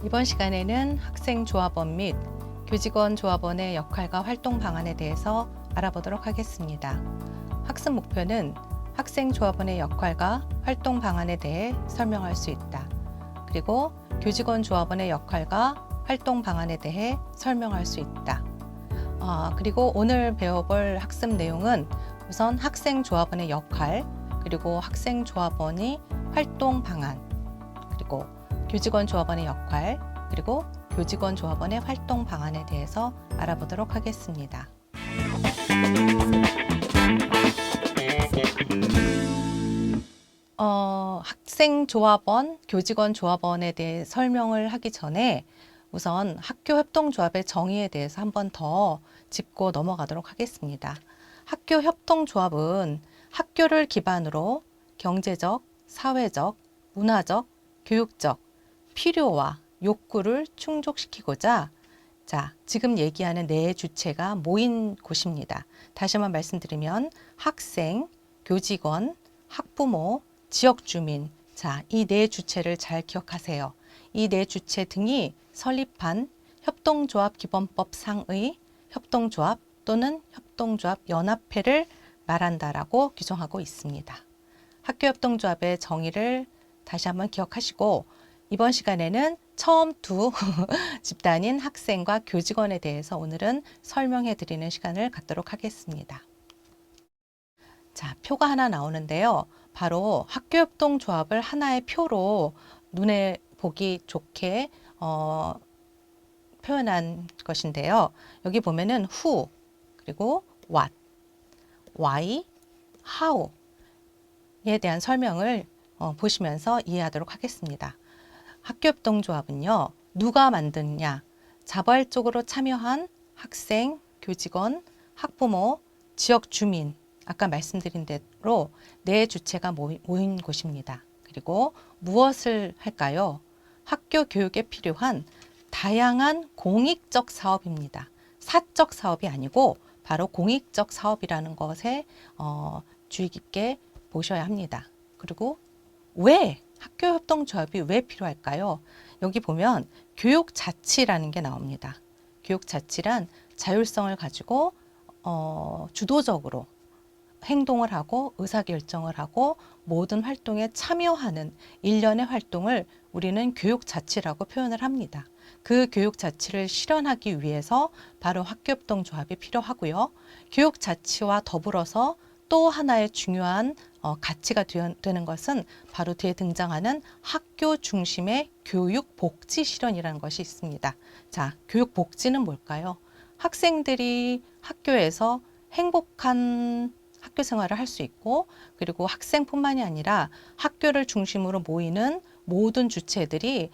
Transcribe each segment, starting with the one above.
이번 시간에는 학생조합원 및 교직원 조합원의 역할과 활동 방안에 대해서 알아보도록 하겠습니다. 학습 목표는 학생조합원의 역할과 활동 방안에 대해 설명할 수 있다. 그리고 교직원 조합원의 역할과 활동 방안에 대해 설명할 수 있다. 그리고 오늘 배워볼 학습 내용은 우선 학생조합원의 역할, 그리고 학생조합원의 활동 방안, 그리고 교직원 조합원의 역할, 그리고 교직원 조합원의 활동 방안에 대해서 알아보도록 하겠습니다. 학생조합원, 교직원 조합원에 대해 설명을 하기 전에 우선 학교협동조합의 정의에 대해서 한 번 더 짚고 넘어가도록 하겠습니다. 학교협동조합은 학교를 기반으로 경제적, 사회적, 문화적, 교육적 필요와 욕구를 충족시키고자 지금 얘기하는 네 주체가 모인 곳입니다. 다시 한번 말씀드리면 학생, 교직원, 학부모, 지역주민, 이 네 주체를 잘 기억하세요. 이 네 주체 등이 설립한 협동조합기본법 상의 협동조합 또는 협동조합 연합회를 말한다라고 규정하고 있습니다. 학교협동조합의 정의를 다시 한번 기억하시고 이번 시간에는 처음 두 집단인 학생과 교직원에 대해서 오늘은 설명해 드리는 시간을 갖도록 하겠습니다. 표가 하나 나오는데요. 바로 학교협동조합을 하나의 표로 눈에 보기 좋게 표현한 것인데요. 여기 보면은 who, 그리고 what, why, how에 대한 설명을 보시면서 이해하도록 하겠습니다. 학교협동조합은요, 누가 만드냐? 자발적으로 참여한 학생, 교직원, 학부모, 지역 주민, 아까 말씀드린 대로 네 주체가 모인 곳입니다. 그리고 무엇을 할까요? 학교 교육에 필요한 다양한 공익적 사업입니다. 사적 사업이 아니고 바로 공익적 사업이라는 것에 주의 깊게 보셔야 합니다. 그리고 왜 학교협동조합이 왜 필요할까요? 여기 보면 교육자치라는 게 나옵니다. 교육자치란 자율성을 가지고 주도적으로 행동을 하고 의사결정을 하고 모든 활동에 참여하는 일련의 활동을 우리는 교육자치라고 표현을 합니다. 그 교육자치를 실현하기 위해서 바로 학교협동조합이 필요하고요. 교육자치와 더불어서 또 하나의 중요한 가치가 되는 것은 바로 뒤에 등장하는 학교 중심의 교육 복지 실현이라는 것이 있습니다. 교육 복지는 뭘까요? 학생들이 학교에서 행복한 학교 생활을 할 수 있고, 그리고 학생뿐만이 아니라 학교를 중심으로 모이는 모든 주체들이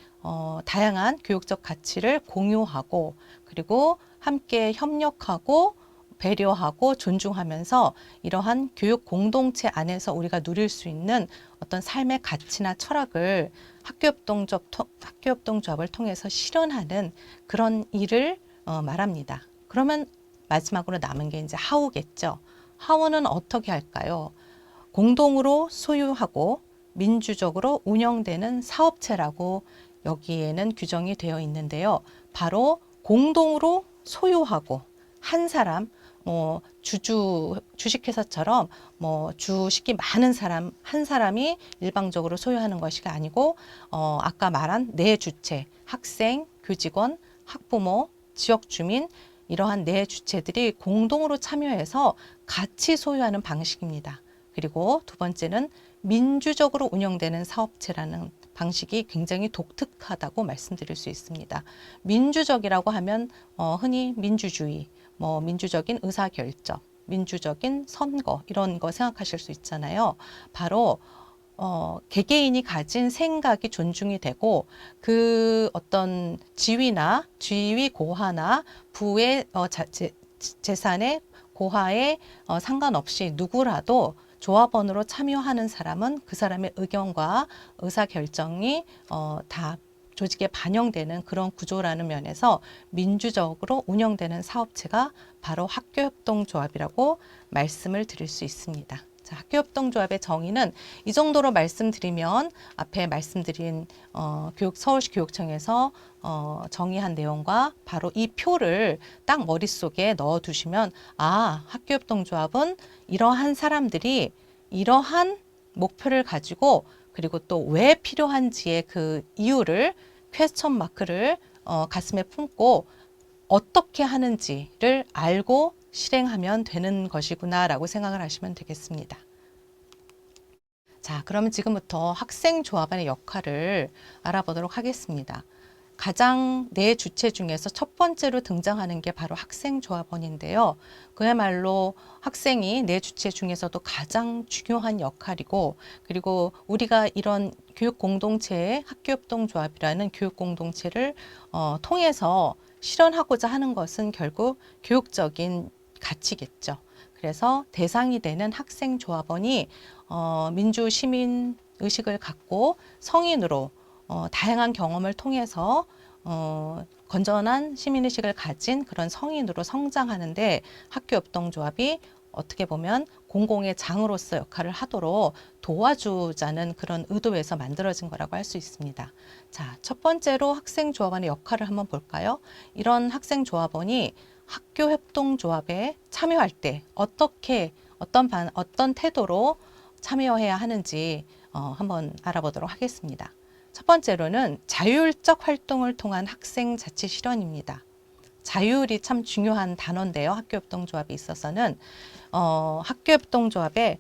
다양한 교육적 가치를 공유하고, 그리고 함께 협력하고 배려하고 존중하면서 이러한 교육 공동체 안에서 우리가 누릴 수 있는 어떤 삶의 가치나 철학을 학교협동조합을 통해서 실현하는 그런 일을 말합니다. 그러면 마지막으로 남은 게 이제 how겠죠. how는 어떻게 할까요? 공동으로 소유하고 민주적으로 운영되는 사업체라고 여기에는 규정이 되어 있는데요. 바로 공동으로 소유하고 한 사람, 주식회사처럼 주식이 많은 사람, 한 사람이 일방적으로 소유하는 것이 아니고, 아까 말한 네 주체, 학생, 교직원, 학부모, 지역 주민, 이러한 네 주체들이 공동으로 참여해서 같이 소유하는 방식입니다. 그리고 두 번째는 민주적으로 운영되는 사업체라는 방식이 굉장히 독특하다고 말씀드릴 수 있습니다. 민주적이라고 하면 흔히 민주주의, 민주적인 의사결정, 민주적인 선거 이런 거 생각하실 수 있잖아요. 바로 개개인이 가진 생각이 존중이 되고 그 어떤 지위 고하나 부의 재산의 고하에 상관없이 누구라도 조합원으로 참여하는 사람은 그 사람의 의견과 의사결정이 다 조직에 반영되는 그런 구조라는 면에서 민주적으로 운영되는 사업체가 바로 학교협동조합이라고 말씀을 드릴 수 있습니다. 자, 학교협동조합의 정의는 이 정도로 말씀드리면 앞에 말씀드린 서울시 교육청에서 정의한 내용과 바로 이 표를 딱 머릿속에 넣어두시면 아, 학교협동조합은 이러한 사람들이 이러한 목표를 가지고 그리고 또 왜 필요한지의 그 이유를 퀘스천 마크를 가슴에 품고 어떻게 하는지를 알고 실행하면 되는 것이구나라고 생각을 하시면 되겠습니다. 자, 그러면 지금부터 학생조합원의 역할을 알아보도록 하겠습니다. 가장 내 주체 중에서 첫 번째로 등장하는 게 바로 학생조합원인데요. 그야말로 학생이 내 주체 중에서도 가장 중요한 역할이고, 그리고 우리가 이런 교육공동체의 학교협동조합이라는 교육공동체를 통해서 실현하고자 하는 것은 결국 교육적인 가치겠죠. 그래서 대상이 되는 학생조합원이 민주 시민 의식을 갖고 성인으로 다양한 경험을 통해서 건전한 시민의식을 가진 그런 성인으로 성장하는데 학교협동조합이 어떻게 보면 공공의 장으로서 역할을 하도록 도와주자는 그런 의도에서 만들어진 거라고 할 수 있습니다. 자, 첫 번째로 학생조합원의 역할을 한번 볼까요? 이런 학생조합원이 학교협동조합에 참여할 때 어떤 태도로 참여해야 하는지 한번 알아보도록 하겠습니다. 첫 번째로는 자율적 활동을 통한 학생 자치 실현입니다. 자율이 참 중요한 단어인데요. 학교협동조합에 있어서는 학교협동조합에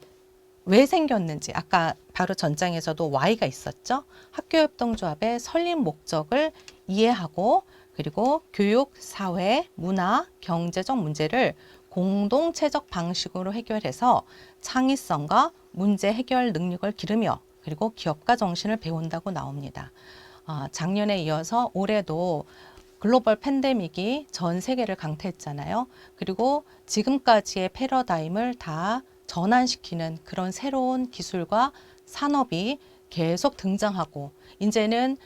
왜 생겼는지 아까 바로 전장에서도 Y가 있었죠. 학교협동조합의 설립 목적을 이해하고 그리고 교육, 사회, 문화, 경제적 문제를 공동체적 방식으로 해결해서 창의성과 문제 해결 능력을 기르며 그리고 기업가 정신을 배운다고 나옵니다. 작년에 이어서 올해도 글로벌 팬데믹이 전 세계를 강타했잖아요. 그리고 지금까지의 패러다임을 다 전환시키는 그런 새로운 기술과 산업이 계속 등장하고 이제는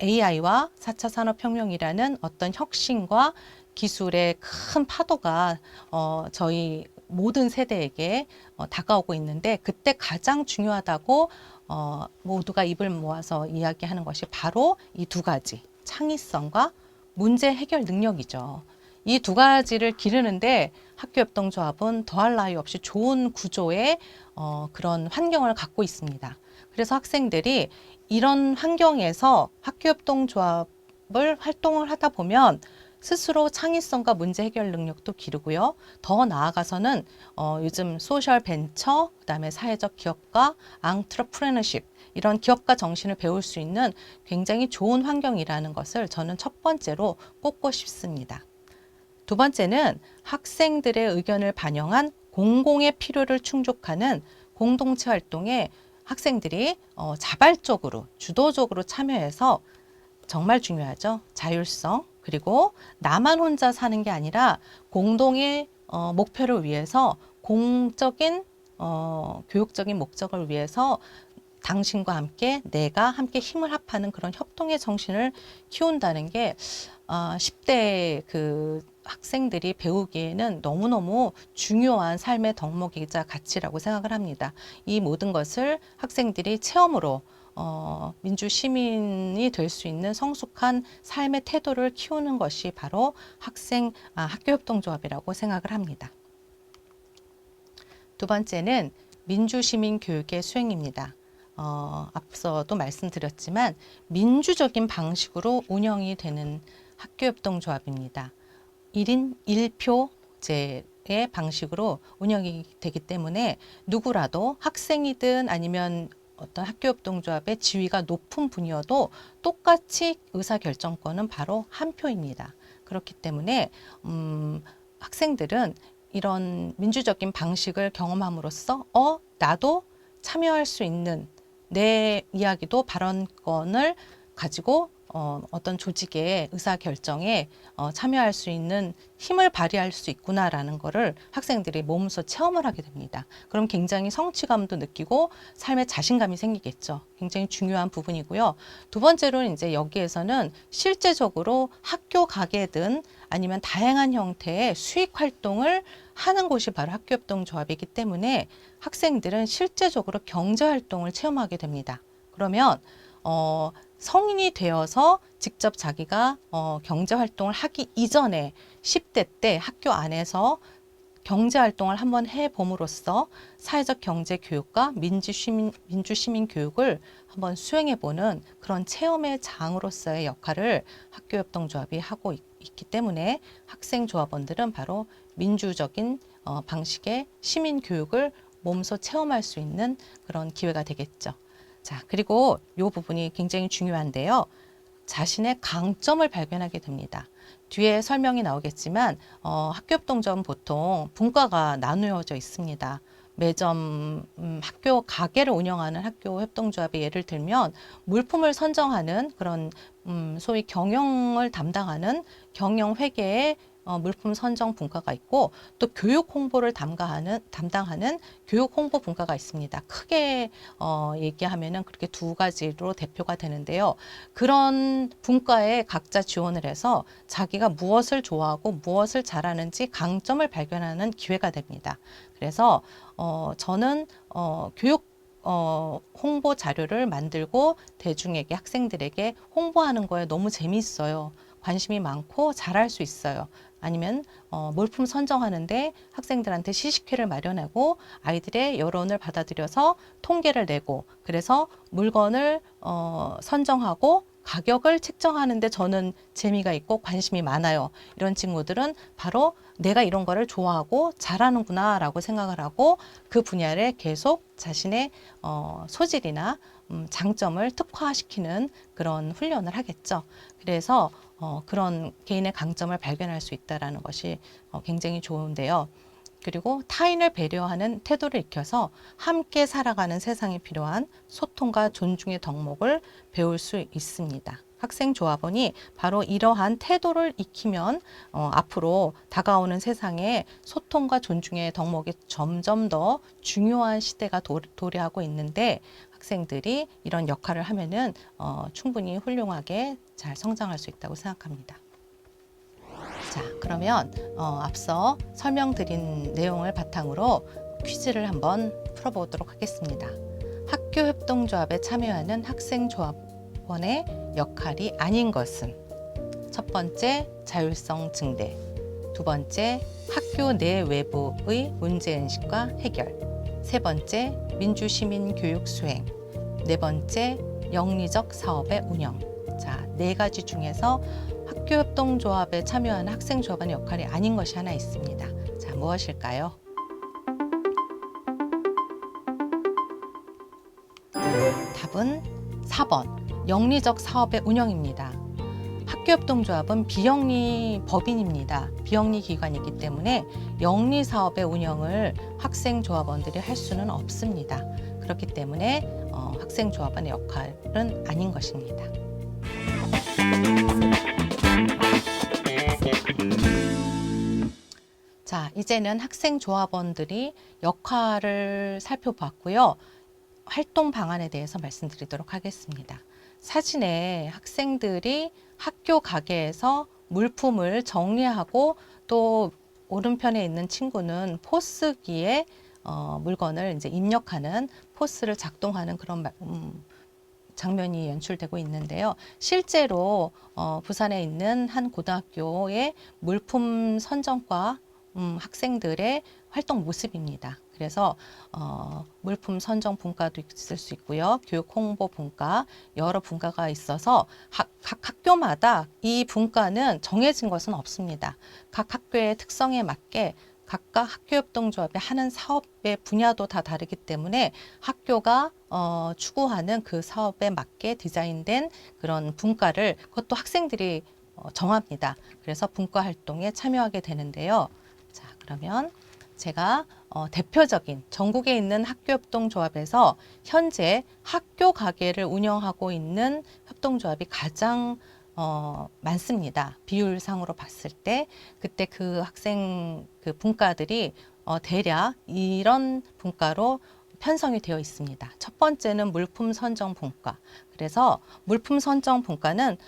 AI와 4차 산업혁명이라는 어떤 혁신과 기술의 큰 파도가 저희 모든 세대에게 다가오고 있는데 그때 가장 중요하다고 모두가 입을 모아서 이야기하는 것이 바로 이 두 가지, 창의성과 문제 해결 능력이죠. 이 두 가지를 기르는데 학교협동조합은 더할 나위 없이 좋은 구조의 그런 환경을 갖고 있습니다. 그래서 학생들이 이런 환경에서 학교협동조합을 활동을 하다 보면 스스로 창의성과 문제 해결 능력도 기르고요. 더 나아가서는 요즘 소셜 벤처, 그다음에 사회적 기업가, 앙트러프레너십 이런 기업가 정신을 배울 수 있는 굉장히 좋은 환경이라는 것을 저는 첫 번째로 꼽고 싶습니다. 두 번째는 학생들의 의견을 반영한 공공의 필요를 충족하는 공동체 활동에 학생들이 자발적으로, 주도적으로 참여해서 정말 중요하죠. 자율성, 그리고 나만 혼자 사는 게 아니라 공동의 목표를 위해서 공적인 교육적인 목적을 위해서 당신과 함께 내가 함께 힘을 합하는 그런 협동의 정신을 키운다는 게 10대 그 학생들이 배우기에는 너무너무 중요한 삶의 덕목이자 가치라고 생각을 합니다. 이 모든 것을 학생들이 체험으로 민주 시민이 될 수 있는 성숙한 삶의 태도를 키우는 것이 바로 학교협동조합이라고 생각을 합니다. 두 번째는 민주시민 교육의 수행입니다. 앞서도 말씀드렸지만 민주적인 방식으로 운영이 되는 학교협동조합입니다. 1인 1표제의 방식으로 운영이 되기 때문에 누구라도 학생이든 아니면 어떤 학교협동조합의 지위가 높은 분이어도 똑같이 의사결정권은 바로 한 표입니다. 그렇기 때문에 학생들은 이런 민주적인 방식을 경험함으로써 나도 참여할 수 있는 내 이야기도 발언권을 가지고 어떤 조직의 의사 결정에 참여할 수 있는 힘을 발휘할 수 있구나라는 거를 학생들이 몸소 체험을 하게 됩니다. 그럼 굉장히 성취감도 느끼고 삶에 자신감이 생기겠죠. 굉장히 중요한 부분이고요. 두 번째로는 이제 여기에서는 실제적으로 학교 가게든 아니면 다양한 형태의 수익 활동을 하는 곳이 바로 학교협동조합이기 때문에 학생들은 실제적으로 경제활동을 체험하게 됩니다. 그러면 성인이 되어서 직접 자기가 경제활동을 하기 이전에 10대 때 학교 안에서 경제활동을 한번 해봄으로써 사회적 경제 교육과 민주시민 교육을 한번 수행해보는 그런 체험의 장으로서의 역할을 학교협동조합이 하고 있기 때문에 학생조합원들은 바로 민주적인 방식의 시민교육을 몸소 체험할 수 있는 그런 기회가 되겠죠. 자, 그리고 이 부분이 굉장히 중요한데요. 자신의 강점을 발견하게 됩니다. 뒤에 설명이 나오겠지만 학교협동조합은 보통 분과가 나누어져 있습니다. 매점 학교 가게를 운영하는 학교협동조합의 예를 들면 물품을 선정하는 그런 소위 경영을 담당하는 경영회계의 물품 선정 분과가 있고 또 교육 홍보를 담당하는 교육 홍보 분과가 있습니다. 크게 얘기하면은 그렇게 두 가지로 대표가 되는데요. 그런 분과에 각자 지원을 해서 자기가 무엇을 좋아하고 무엇을 잘하는지 강점을 발견하는 기회가 됩니다. 그래서 저는 교육 홍보 자료를 만들고 대중에게 학생들에게 홍보하는 거에 너무 재미있어요. 관심이 많고 잘할 수 있어요. 아니면 물품 선정하는데 학생들한테 시식회를 마련하고 아이들의 여론을 받아들여서 통계를 내고 그래서 물건을 선정하고 가격을 책정하는데 저는 재미가 있고 관심이 많아요. 이런 친구들은 바로 내가 이런 거를 좋아하고 잘하는구나 라고 생각을 하고 그 분야를 계속 자신의 소질이나 장점을 특화시키는 그런 훈련을 하겠죠. 그래서 그런 개인의 강점을 발견할 수 있다는 것이 굉장히 좋은데요. 그리고 타인을 배려하는 태도를 익혀서 함께 살아가는 세상에 필요한 소통과 존중의 덕목을 배울 수 있습니다. 학생조합원이 바로 이러한 태도를 익히면 앞으로 다가오는 세상에 소통과 존중의 덕목이 점점 더 중요한 시대가 도래하고 있는데 학생들이 이런 역할을 하면은 충분히 훌륭하게 잘 성장할 수 있다고 생각합니다. 자, 그러면 앞서 설명드린 내용을 바탕으로 퀴즈를 한번 풀어보도록 하겠습니다. 학교협동조합에 참여하는 학생조합원의 역할이 아닌 것은 첫 번째, 자율성 증대, 두 번째, 학교 내 외부의 문제인식과 해결, 세 번째, 민주시민 교육 수행, 네 번째, 영리적 사업의 운영. 자, 네 가지 중에서 학교협동조합에 참여하는 학생조합원의 역할이 아닌 것이 하나 있습니다. 자, 무엇일까요? 답은 4번, 영리적 사업의 운영입니다. 학교협동조합은 비영리 법인입니다. 비영리 기관이기 때문에 영리 사업의 운영을 학생조합원들이 할 수는 없습니다. 그렇기 때문에 학생조합원의 역할은 아닌 것입니다. 자, 이제는 학생조합원들이 역할을 살펴봤고요. 활동 방안에 대해서 말씀드리도록 하겠습니다. 사진에 학생들이 학교 가게에서 물품을 정리하고 또 오른편에 있는 친구는 포스기에 물건을 이제 입력하는 포스를 작동하는 그런 장면이 연출되고 있는데요. 실제로 부산에 있는 한 고등학교의 물품 선정과 학생들의 활동 모습입니다. 그래서 물품 선정 분과도 있을 수 있고요. 교육 홍보 분과 여러 분과가 있어서 각 학교마다 이 분과는 정해진 것은 없습니다. 각 학교의 특성에 맞게 각각 학교협동조합이 하는 사업의 분야도 다 다르기 때문에 학교가 추구하는 그 사업에 맞게 디자인된 그런 분과를 그것도 학생들이 정합니다. 그래서 분과 활동에 참여하게 되는데요. 자, 그러면 제가 대표적인 전국에 있는 학교협동조합에서 현재 학교 가게를 운영하고 있는 협동조합이 가장 많습니다. 비율상으로 봤을 때 그때 그 학생 그 분과들이 대략 이런 분과로 편성이 되어 있습니다. 첫 번째는 물품 선정 분과. 그래서 물품 선정 분과는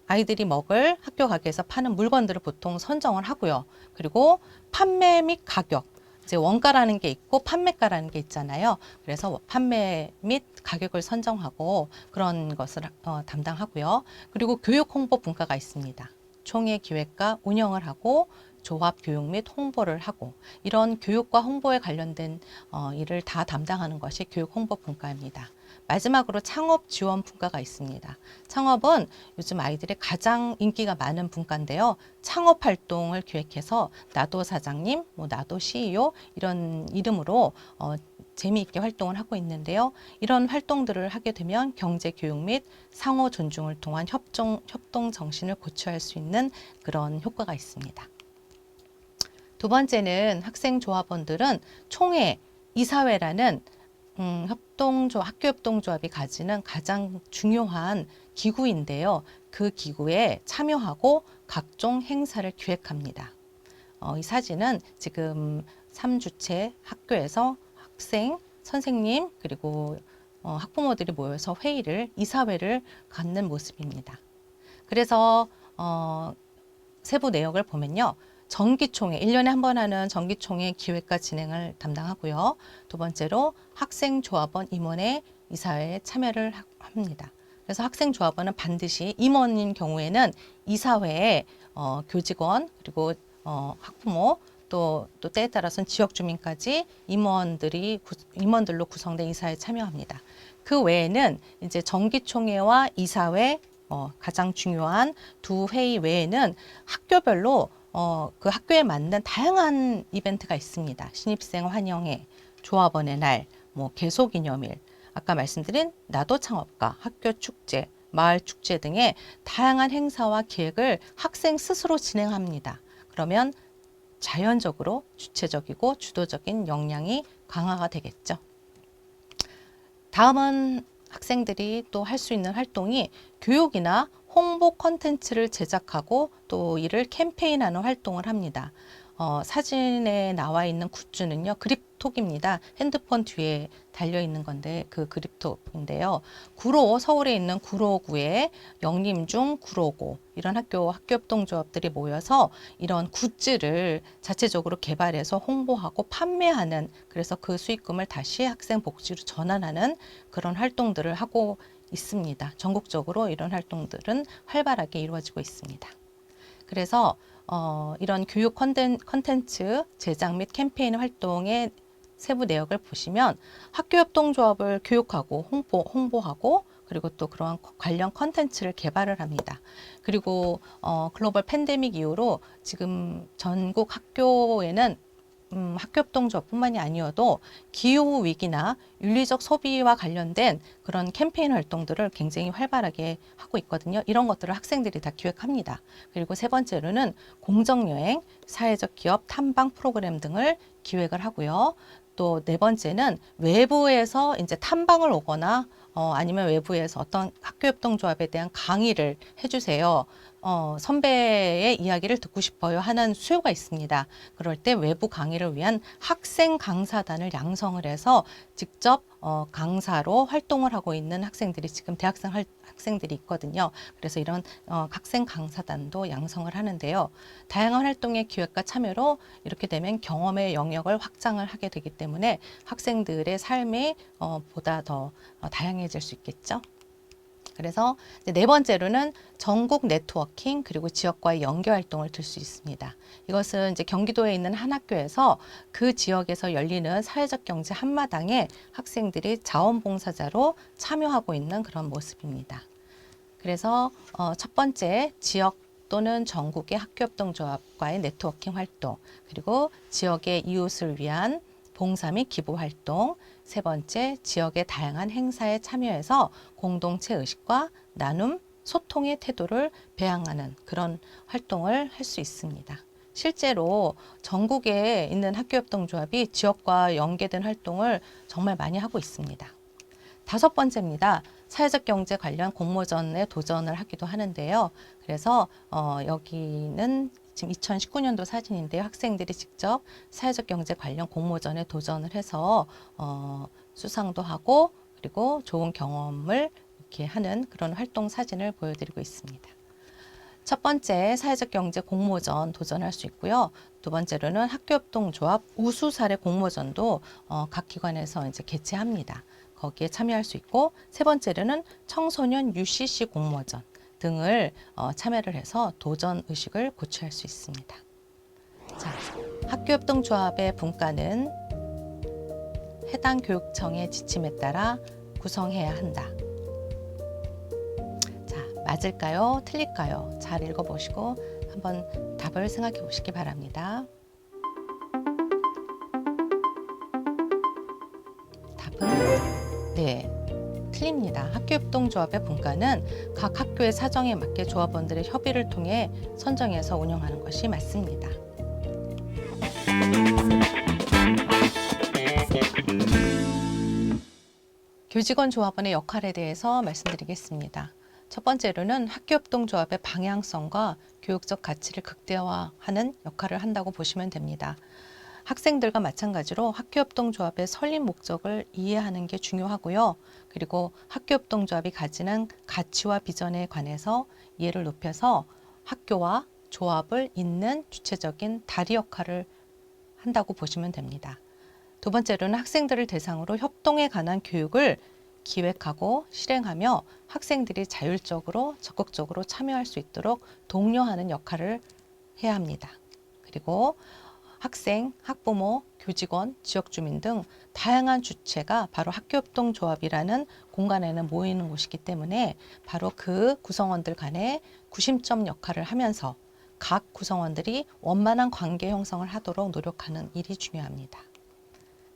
아이들이 먹을 학교 가게에서 파는 물건들을 보통 선정을 하고요. 그리고 판매 및 가격. 이제 원가라는 게 있고 판매가라는 게 있잖아요. 그래서 판매 및 가격을 선정하고 그런 것을 담당하고요. 그리고 교육 홍보 분과가 있습니다. 총회 기획과 운영을 하고 조합 교육 및 홍보를 하고 이런 교육과 홍보에 관련된 일을 다 담당하는 것이 교육 홍보 분과입니다. 마지막으로 창업 지원 분과가 있습니다. 창업은 요즘 아이들의 가장 인기가 많은 분과인데요. 창업 활동을 기획해서 나도 사장님, 뭐 나도 CEO 이런 이름으로 재미있게 활동을 하고 있는데요. 이런 활동들을 하게 되면 경제 교육 및 상호 존중을 통한 협동 정신을 고취할 수 있는 그런 효과가 있습니다. 두 번째는 학생조합원들은 총회, 이사회라는 학교협동조합이 가지는 가장 중요한 기구인데요. 그 기구에 참여하고 각종 행사를 기획합니다. 이 사진은 지금 3주체 학교에서 학생, 선생님, 그리고 학부모들이 모여서 이사회를 갖는 모습입니다. 그래서 세부 내역을 보면요. 정기총회, 1년에 한 번 하는 정기총회 기획과 진행을 담당하고요. 두 번째로 학생조합원 임원회 이사회에 참여를 합니다. 그래서 학생조합원은 반드시 임원인 경우에는 이사회에 교직원 그리고 학부모 또 때에 따라서는 지역 주민까지 임원들로 구성된 이사회에 참여합니다. 그 외에는 이제 정기총회와 이사회 가장 중요한 두 회의 외에는 학교별로 그 학교에 맞는 다양한 이벤트가 있습니다. 신입생 환영회, 조합원의 날, 뭐 개소기념일, 아까 말씀드린 나도 창업가, 학교 축제, 마을 축제 등의 다양한 행사와 기획을 학생 스스로 진행합니다. 그러면 자연적으로 주체적이고 주도적인 역량이 강화가 되겠죠. 다음은 학생들이 또 할 수 있는 활동이 교육이나 홍보 콘텐츠를 제작하고 또 이를 캠페인하는 활동을 합니다. 사진에 나와 있는 굿즈는요, 그립톡입니다. 핸드폰 뒤에 달려 있는 건데 그 그립톡인데요. 서울에 있는 구로구에 영림중, 구로고 이런 학교협동조합들이 모여서 이런 굿즈를 자체적으로 개발해서 홍보하고 판매하는, 그래서 그 수익금을 다시 학생 복지로 전환하는 그런 활동들을 하고 있습니다. 전국적으로 이런 활동들은 활발하게 이루어지고 있습니다. 그래서 이런 교육 콘텐츠 제작 및 캠페인 활동의 세부 내역을 보시면 학교협동조합을 교육하고 홍보하고 그리고 또 그러한 관련 콘텐츠를 개발을 합니다. 그리고 글로벌 팬데믹 이후로 지금 전국 학교에는 학교협동조합뿐만이 아니어도 기후 위기나 윤리적 소비와 관련된 그런 캠페인 활동들을 굉장히 활발하게 하고 있거든요. 이런 것들을 학생들이 다 기획합니다. 그리고 세 번째로는 공정여행, 사회적 기업 탐방 프로그램 등을 기획을 하고요. 또 네 번째는 외부에서 이제 탐방을 오거나 아니면 외부에서 어떤 학교협동조합에 대한 강의를 해주세요. 선배의 이야기를 듣고 싶어요 하는 수요가 있습니다. 그럴 때 외부 강의를 위한 학생 강사단을 양성을 해서 직접 강사로 활동을 하고 있는 학생들이 지금 학생들이 있거든요. 그래서 이런 학생 강사단도 양성을 하는데요. 다양한 활동의 기획과 참여로 이렇게 되면 경험의 영역을 확장을 하게 되기 때문에 학생들의 삶이 보다 더 다양해질 수 있겠죠. 그래서 네 번째로는 전국 네트워킹 그리고 지역과의 연계 활동을 들 수 있습니다. 이것은 이제 경기도에 있는 한 학교에서 그 지역에서 열리는 사회적 경제 한마당에 학생들이 자원봉사자로 참여하고 있는 그런 모습입니다. 그래서 첫 번째 지역 또는 전국의 학교협동조합과의 네트워킹 활동, 그리고 지역의 이웃을 위한 봉사 및 기부 활동, 세 번째, 지역의 다양한 행사에 참여해서 공동체 의식과 나눔, 소통의 태도를 배양하는 그런 활동을 할 수 있습니다. 실제로 전국에 있는 학교협동조합이 지역과 연계된 활동을 정말 많이 하고 있습니다. 5번째입니다. 사회적 경제 관련 공모전에 도전을 하기도 하는데요. 그래서 여기는 지금 2019년도 사진인데요. 학생들이 직접 사회적 경제 관련 공모전에 도전을 해서 수상도 하고 그리고 좋은 경험을 이렇게 하는 그런 활동 사진을 보여드리고 있습니다. 첫 번째 사회적 경제 공모전 도전할 수 있고요. 두 번째로는 학교협동조합 우수 사례 공모전도 각 기관에서 이제 개최합니다. 거기에 참여할 수 있고, 세 번째로는 청소년 UCC 공모전 등을 참여를 해서 도전 의식을 고취할 수 있습니다. 자, 학교협동조합의 분과는 해당 교육청의 지침에 따라 구성해야 한다. 자, 맞을까요? 틀릴까요? 잘 읽어보시고 한번 답을 생각해 보시기 바랍니다. 답은 네, 틀립니다. 학교협동조합의 분과는 각 학교의 사정에 맞게 조합원들의 협의를 통해 선정해서 운영하는 것이 맞습니다. 교직원 조합원의 역할에 대해서 말씀드리겠습니다. 첫 번째로는 학교협동조합의 방향성과 교육적 가치를 극대화하는 역할을 한다고 보시면 됩니다. 학생들과 마찬가지로 학교협동조합의 설립 목적을 이해하는 게 중요하고요. 그리고 학교협동조합이 가지는 가치와 비전에 관해서 이해를 높여서 학교와 조합을 잇는 주체적인 다리 역할을 한다고 보시면 됩니다. 두 번째로는 학생들을 대상으로 협동에 관한 교육을 기획하고 실행하며 학생들이 자율적으로 적극적으로 참여할 수 있도록 독려하는 역할을 해야 합니다. 그리고 학생, 학부모, 교직원, 지역주민 등 다양한 주체가 바로 학교협동조합이라는 공간에는 모이는 곳이기 때문에 바로 그 구성원들 간의 구심점 역할을 하면서 각 구성원들이 원만한 관계 형성을 하도록 노력하는 일이 중요합니다.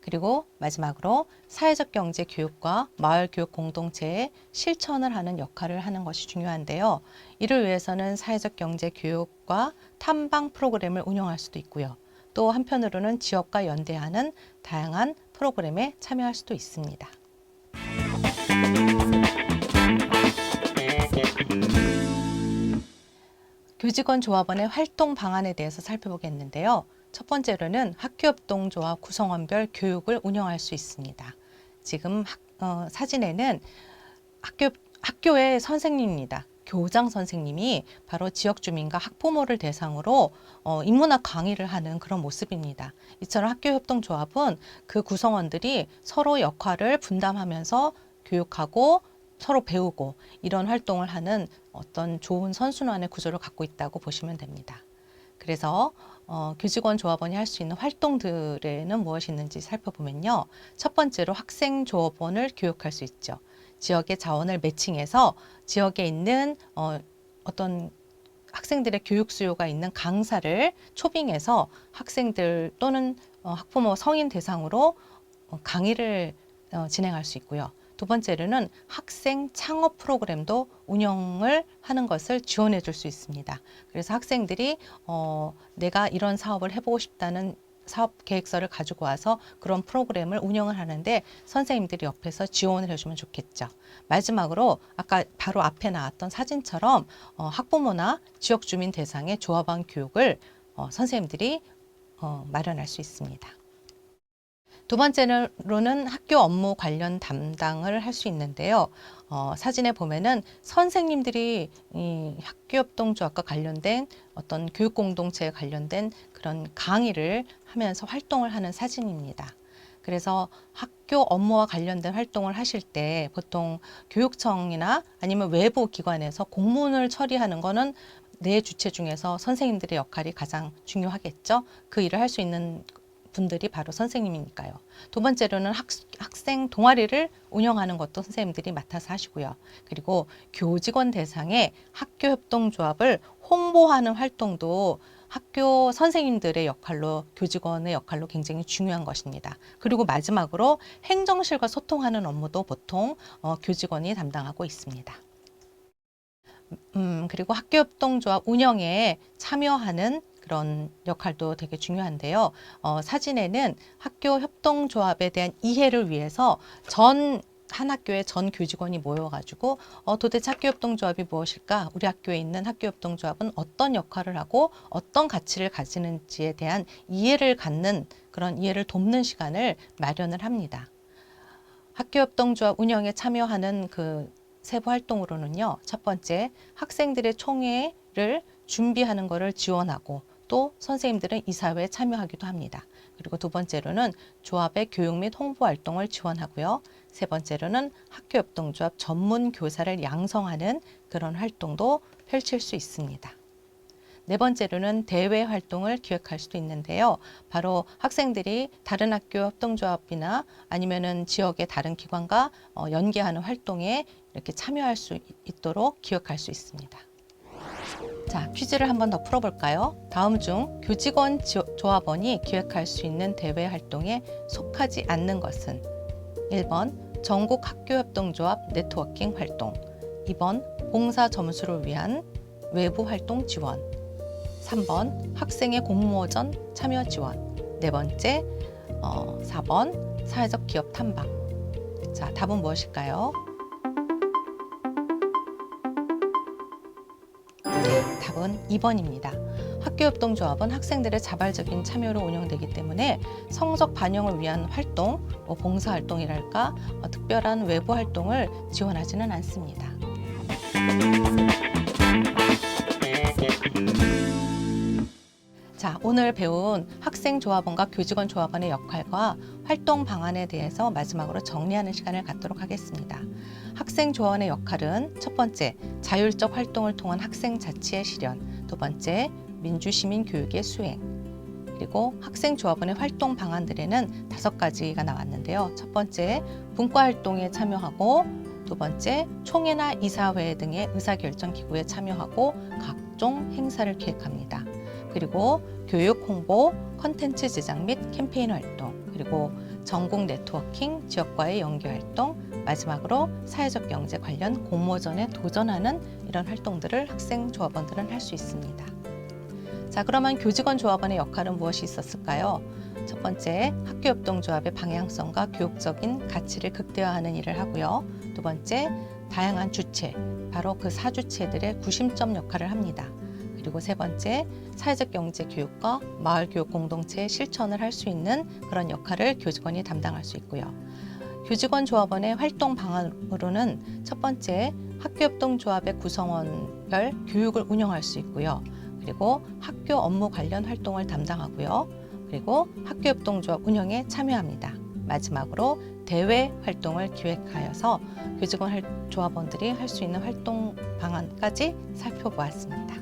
그리고 마지막으로 사회적 경제 교육과 마을 교육 공동체의 실천을 하는 역할을 하는 것이 중요한데요. 이를 위해서는 사회적 경제 교육과 탐방 프로그램을 운영할 수도 있고요. 또 한편으로는 지역과 연대하는 다양한 프로그램에 참여할 수도 있습니다. 교직원 조합원의 활동 방안에 대해서 살펴보겠는데요. 첫 번째로는 학교협동조합 구성원별 교육을 운영할 수 있습니다. 지금 사진에는 학교의 선생님입니다. 교장 선생님이 바로 지역 주민과 학부모를 대상으로 인문학 강의를 하는 그런 모습입니다. 이처럼 학교협동조합은 그 구성원들이 서로 역할을 분담하면서 교육하고 서로 배우고 이런 활동을 하는 어떤 좋은 선순환의 구조를 갖고 있다고 보시면 됩니다. 그래서 교직원 조합원이 할 수 있는 활동들에는 무엇이 있는지 살펴보면요. 첫 번째로 학생 조합원을 교육할 수 있죠. 지역의 자원을 매칭해서 지역에 있는 어떤 학생들의 교육 수요가 있는 강사를 초빙해서 학생들 또는 학부모 성인 대상으로 강의를 진행할 수 있고요. 두 번째로는 학생 창업 프로그램도 운영을 하는 것을 지원해 줄 수 있습니다. 그래서 학생들이 내가 이런 사업을 해보고 싶다는 사업 계획서를 가지고 와서 그런 프로그램을 운영을 하는데 선생님들이 옆에서 지원을 해주면 좋겠죠. 마지막으로 아까 바로 앞에 나왔던 사진처럼 학부모나 지역 주민 대상의 조합원 교육을 선생님들이 마련할 수 있습니다. 두 번째로는 학교 업무 관련 담당을 할 수 있는데요. 사진에 보면은 선생님들이 이 학교협동조합과 관련된 어떤 교육공동체에 관련된 그런 강의를 하면서 활동을 하는 사진입니다. 그래서 학교 업무와 관련된 활동을 하실 때 보통 교육청이나 아니면 외부 기관에서 공문을 처리하는 거는 네 주체 중에서 선생님들의 역할이 가장 중요하겠죠. 그 일을 할 수 있는 분들이 바로 선생님이니까요. 두 번째로는 학생 동아리를 운영하는 것도 선생님들이 맡아서 하시고요. 그리고 교직원 대상의 학교협동조합을 홍보하는 활동도 학교 선생님들의 역할로, 교직원의 역할로 굉장히 중요한 것입니다. 그리고 마지막으로 행정실과 소통하는 업무도 보통 교직원이 담당하고 있습니다. 그리고 학교협동조합 운영에 참여하는 그런 역할도 되게 중요한데요. 사진에는 학교 협동조합에 대한 이해를 위해서 한 학교의 전 교직원이 모여가지고 도대체 학교협동조합이 무엇일까? 우리 학교에 있는 학교협동조합은 어떤 역할을 하고 어떤 가치를 가지는지에 대한 이해를 갖는 그런 이해를 돕는 시간을 마련을 합니다. 학교협동조합 운영에 참여하는 그 세부 활동으로는요. 첫 번째, 학생들의 총회를 준비하는 것을 지원하고 또 선생님들은 이사회에 참여하기도 합니다. 그리고 두 번째로는 조합의 교육 및 홍보 활동을 지원하고요. 세 번째로는 학교협동조합 전문 교사를 양성하는 그런 활동도 펼칠 수 있습니다. 네 번째로는 대외 활동을 기획할 수도 있는데요. 바로 학생들이 다른 학교 협동조합이나 아니면은 지역의 다른 기관과 연계하는 활동에 이렇게 참여할 수 있도록 기획할 수 있습니다. 자, 퀴즈를 한번 더 풀어볼까요? 다음 중 교직원 조합원이 기획할 수 있는 대외 활동에 속하지 않는 것은 1번 전국 학교협동조합 네트워킹 활동, 2번 봉사 점수를 위한 외부 활동 지원, 3번 학생의 공모전 참여 지원, 네 번째 4번 사회적 기업 탐방. 자, 답은 무엇일까요? 네, 답은 2번입니다. 학교협동조합은 학생들의 자발적인 참여로 운영되기 때문에 성적 반영을 위한 활동, 봉사활동이랄까 특별한 외부 활동을 지원하지는 않습니다. 자, 오늘 배운 학생조합원과 교직원조합원의 역할과 활동 방안에 대해서 마지막으로 정리하는 시간을 갖도록 하겠습니다. 학생조합원의 역할은 첫 번째, 자율적 활동을 통한 학생 자치의 실현, 두 번째, 민주시민 교육의 수행, 그리고 학생조합원의 활동 방안들에는 5가지가 나왔는데요. 첫 번째, 분과활동에 참여하고, 두 번째, 총회나 이사회 등의 의사결정 기구에 참여하고 각종 행사를 기획합니다. 그리고 교육 홍보, 콘텐츠 제작 및 캠페인 활동, 그리고 전국 네트워킹, 지역과의 연계 활동, 마지막으로 사회적 경제 관련 공모전에 도전하는 이런 활동들을 학생조합원들은 할 수 있습니다. 자, 그러면 교직원 조합원의 역할은 무엇이 있었을까요? 첫 번째, 학교협동조합의 방향성과 교육적인 가치를 극대화하는 일을 하고요. 두 번째, 다양한 주체, 바로 그 사주체들의 구심점 역할을 합니다. 그리고 세 번째, 사회적 경제 교육과 마을 교육 공동체의 실천을 할 수 있는 그런 역할을 교직원이 담당할 수 있고요. 교직원 조합원의 활동 방안으로는 첫 번째, 학교협동조합의 구성원별 교육을 운영할 수 있고요. 그리고 학교 업무 관련 활동을 담당하고요. 그리고 학교협동조합 운영에 참여합니다. 마지막으로 대외 활동을 기획하여서 교직원 조합원들이 할 수 있는 활동 방안까지 살펴보았습니다.